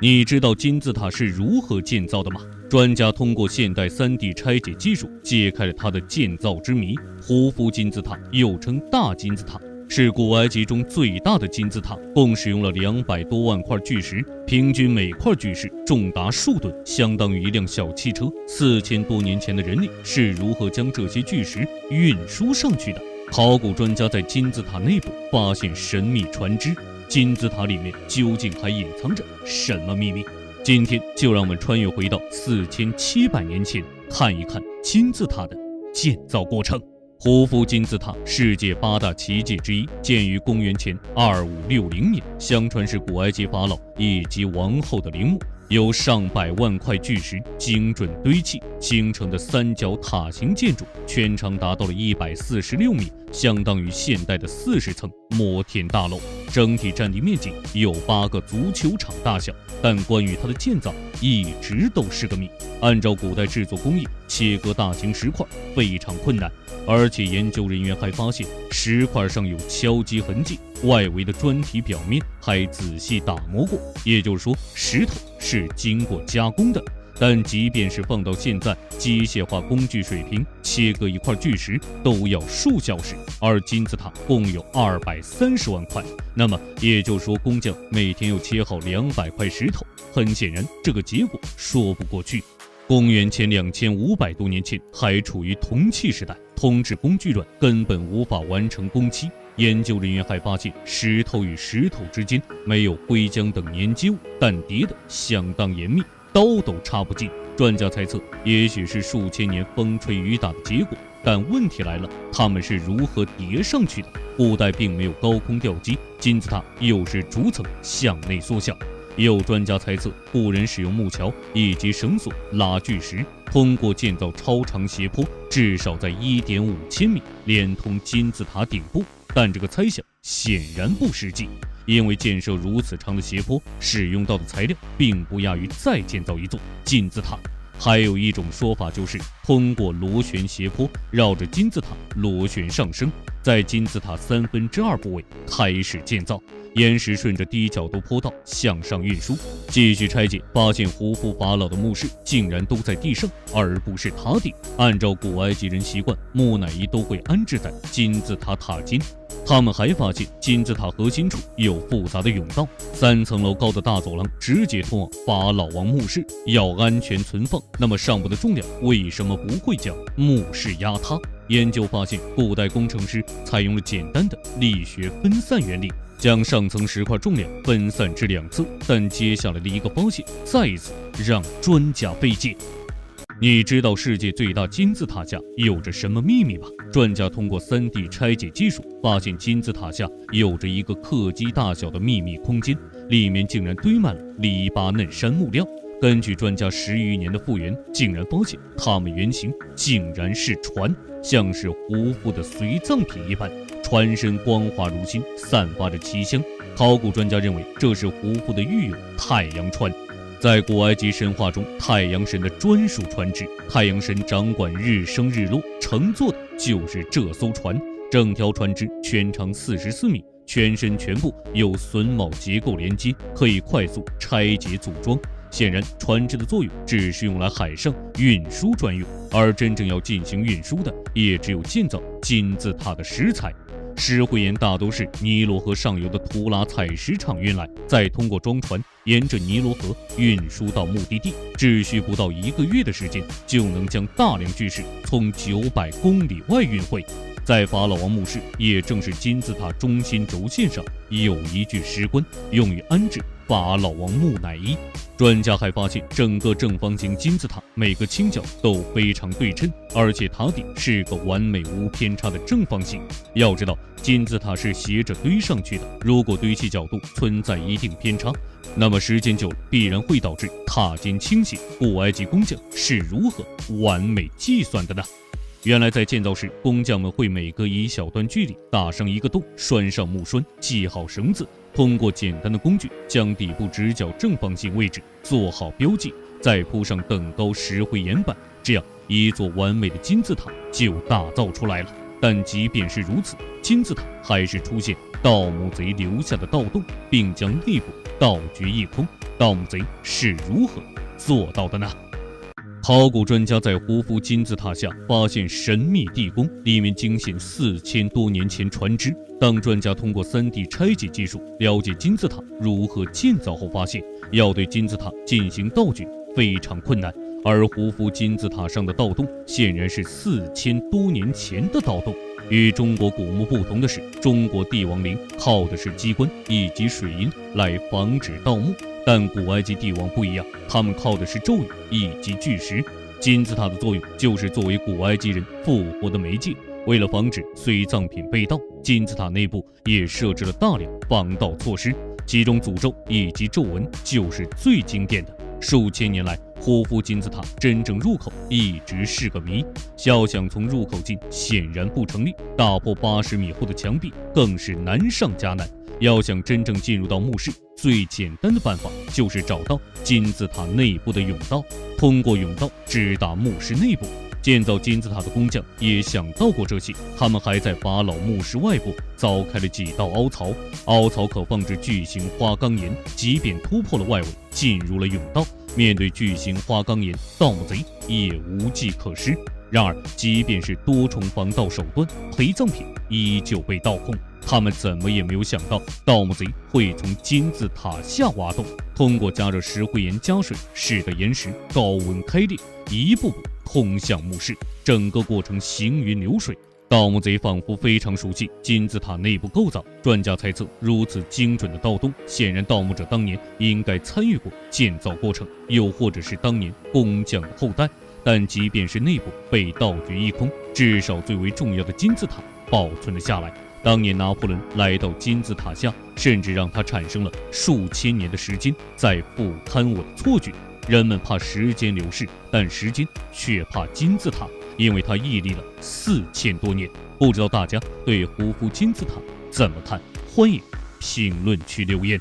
你知道金字塔是如何建造的吗？专家通过现代 3D 拆解技术揭开了它的建造之谜。胡夫金字塔又称大金字塔，是古埃及中最大的金字塔，共使用了200多万块巨石，平均每块巨石重达数吨，相当于一辆小汽车。4000多年前的人类是如何将这些巨石运输上去的？考古专家在金字塔内部发现神秘船只，金字塔里面究竟还隐藏着什么秘密？今天就让我们穿越回到4700年前，看一看金字塔的建造过程。胡夫金字塔世界8大奇迹之一，建于公元前2560年，相传是古埃及法老以及王后的陵墓，由上百万块巨石精准堆砌形成的三角塔形建筑，全长达到了146米，相当于现代的40层摩天大楼，整体占地面积有8个足球场大小。但关于它的建造一直都是个谜。按照古代制作工艺，切割大型石块非常困难，而且研究人员还发现石块上有敲击痕迹，外围的砖体表面还仔细打磨过，也就是说石头是经过加工的。但即便是放到现在，机械化工具水平，切割一块巨石都要数小时，而金字塔共有230万块，那么也就是说工匠每天要切好200块石头，很显然这个结果说不过去。公元前2500多年前还处于铜器时代，铜制工具乱，根本无法完成工期。研究人员还发现石头与石头之间没有灰浆等粘接物，但叠得相当严密，刀都插不进。专家猜测，也许是数千年风吹雨打的结果。但问题来了，他们是如何叠上去的？古代并没有高空吊机，金字塔又是逐层向内缩小。有专家猜测，古人使用木桥以及绳索拉巨石，通过建造超长斜坡，至少在1.5千米，连通金字塔顶部。但这个猜想显然不实际，因为建设如此长的斜坡，使用到的材料并不亚于再建造一座金字塔。还有一种说法就是通过螺旋斜坡绕着金字塔螺旋上升，在金字塔2/3部位开始建造，岩石顺着低角度坡道向上运输。继续拆解，发现胡夫法老的墓室竟然都在地上，而不是塔顶。按照古埃及人习惯，木乃伊都会安置在金字塔塔尖。他们还发现金字塔核心处有复杂的甬道，3层楼高的大走廊直接通往法老王墓室。要安全存放，那么上部的重量为什么不会将墓室压塌？研究发现，古代工程师采用了简单的力学分散原理，将上层石块重量分散至2侧。但接下来的一个发现再一次让专家费解。你知道世界最大金字塔下有着什么秘密吗？专家通过 3D 拆解技术发现，金字塔下有着一个客机大小的秘密空间，里面竟然堆满了黎巴嫩杉木料。根据专家10余年的复原，竟然发现它们原型竟然是船，像是胡夫的随葬品一般，船身光滑如新，散发着奇香。考古专家认为这是胡夫的御用太阳船。在古埃及神话中，太阳神的专属船只，太阳神掌管日升日落，乘坐的就是这艘船。整条船只全长44米，全身全部由榫卯结构连接，可以快速拆解组装。显然，船只的作用只是用来海上运输专用，而真正要进行运输的，也只有建造金字塔的石材。石灰岩大都是尼罗河上游的图拉采石场运来，再通过装船沿着尼罗河运输到目的地，只需不到1个月的时间，就能将大量巨石从900公里外运回。在法老王墓室，也正是金字塔中心轴线上有一具石棺，用于安置法老王木乃伊。专家还发现，整个正方形金字塔每个倾角都非常对称，而且塔顶是个完美无偏差的正方形。要知道，金字塔是斜着堆上去的，如果堆砌角度存在一定偏差，那么时间久了必然会导致塔尖倾斜。古埃及工匠是如何完美计算的呢？原来在建造时，工匠们会每隔一小段距离打上一个洞，拴上木栓，系好绳子，通过简单的工具将底部直角正方形位置做好标记，再铺上等高石灰岩板，这样一座完美的金字塔就打造出来了。但即便是如此，金字塔还是出现盗墓贼留下的盗洞，并将内部盗掘一空。盗墓贼是如何做到的呢？考古专家在胡夫金字塔下发现神秘地宫，里面惊现4000多年前船只。当专家通过 3D 拆解技术了解金字塔如何建造后，发现要对金字塔进行盗掘非常困难，而胡夫金字塔上的盗洞显然是4000多年前的盗洞。与中国古墓不同的是，中国帝王陵靠的是机关以及水银来防止盗墓，但古埃及帝王不一样，他们靠的是咒语以及巨石。金字塔的作用就是作为古埃及人复活的媒介。为了防止随葬品被盗，金字塔内部也设置了大量防盗措施，其中诅咒以及皱纹就是最经典的。数千年来，胡夫金字塔真正入口一直是个谜，要想从入口进显然不成立，打破80米厚的墙壁更是难上加难。要想真正进入到墓室，最简单的办法就是找到金字塔内部的甬道，通过甬道直达墓室内部。建造金字塔的工匠也想到过这些，他们还在法老墓室外部凿开了几道凹槽，凹槽可放置巨型花岗岩，即便突破了外围，进入了甬道，面对巨型花岗岩，盗墓贼也无计可施。然而，即便是多重防盗手段，陪葬品依旧被盗空。他们怎么也没有想到，盗墓贼会从金字塔下挖洞，通过加热石灰岩加水，使得岩石高温开裂，一步步通向墓室，整个过程行云流水。盗墓贼仿佛非常熟悉金字塔内部构造，专家猜测，如此精准的盗洞，显然盗墓者当年应该参与过建造过程，又或者是当年工匠的后代。但即便是内部被盗掘一空，至少最为重要的金字塔保存了下来。当年拿破仑来到金字塔下，甚至让他产生了数千年的时间在俯瞰我的错觉。人们怕时间流逝，但时间却怕金字塔，因为它屹立了4000多年。不知道大家对胡夫金字塔怎么看？欢迎评论区留言。